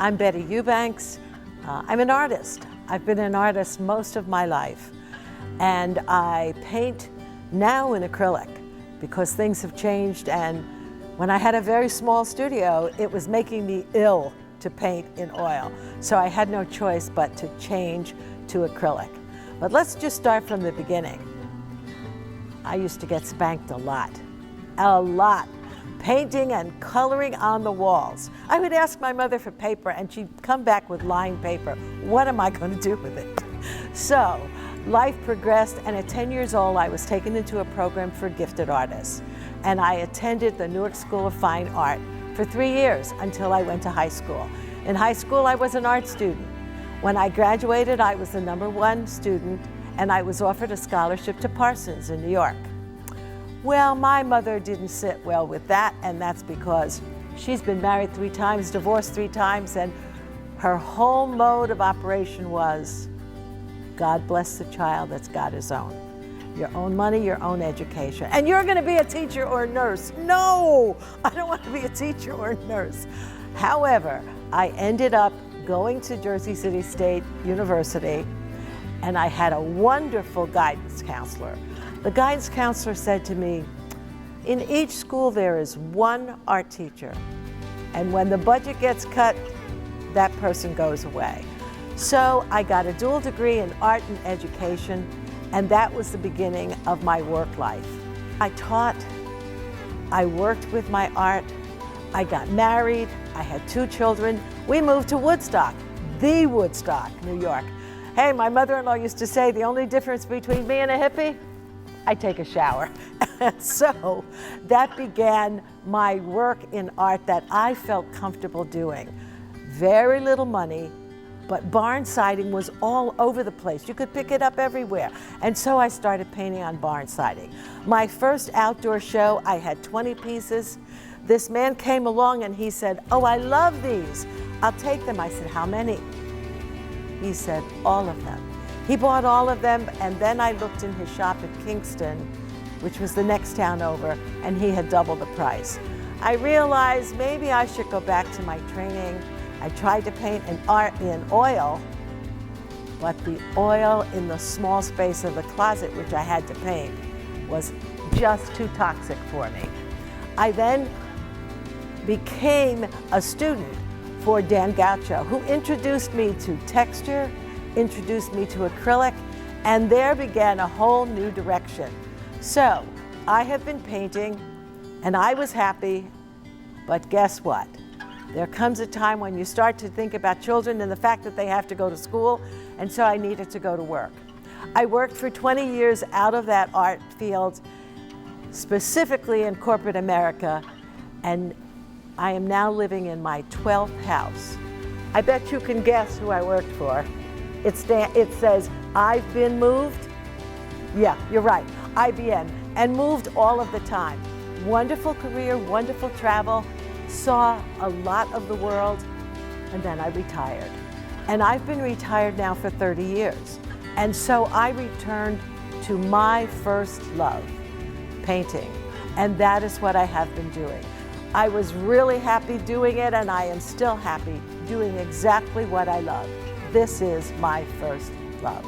I'm Bettie Eubanks. I'm an artist. I've been an artist most of my life, and I paint now in acrylic because things have changed, and when I had a very small studio, it was making me ill to paint in oil. So I had no choice but to change to acrylic. But let's just start from the beginning. I used to get spanked a lot, painting and coloring on the walls. I would ask my mother for paper and she'd come back with lined paper. What am I going to do with it? So life progressed, and at 10 years old, I was taken into a program for gifted artists. And I attended the Newark School of Fine Art for 3 years until I went to high school. In high school, I was an art student. When I graduated, I was the #1 student, and I was offered a scholarship to Parsons in New York. Well, my mother didn't sit well with that, and that's because she's been married 3 times, divorced 3 times, and her whole mode of operation was, God bless the child that's got his own. Your own money, your own education. And you're gonna be a teacher or a nurse. No, I don't want to be a teacher or a nurse. However, I ended up going to Jersey City State University, and I had a wonderful guidance counselor. The guidance counselor said to me, in each school there is one art teacher, and when the budget gets cut, that person goes away. So I got a dual degree in art and education, and that was the beginning of my work life. I taught, I worked with my art, I got married, I had 2 children. We moved to Woodstock, the Woodstock, New York. Hey, my mother-in-law used to say, the only difference between me and a hippie, I take a shower. So that began my work in art that I felt comfortable doing. Very little money, but barn siding was all over the place. You could pick it up everywhere. And so I started painting on barn siding. My first outdoor show, I had 20 pieces. This man came along and he said, oh, I love these. I'll take them. I said, how many? He said, all of them. He bought all of them, and then I looked in his shop in Kingston, which was the next town over, and he had double the price. I realized maybe I should go back to my training. I tried to paint in oil, but the oil in the small space of the closet, which I had to paint, was just too toxic for me. I then became a student for Dan Gaucho, who introduced me to texture, introduced me to acrylic, and there began a whole new direction. So I have been painting, and I was happy, but guess what? There comes a time when you start to think about children and the fact that they have to go to school, and so I needed to go to work. I worked for 20 years out of that art field, specifically in corporate America, and I am now living in my 12th house. I bet you can guess who I worked for. It says, I've been moved. Yeah, you're right, IBM, and moved all of the time. Wonderful career, wonderful travel, saw a lot of the world, and then I retired. And I've been retired now for 30 years. And so I returned to my first love, painting. And that is what I have been doing. I was really happy doing it, and I am still happy doing exactly what I love. This is my first love.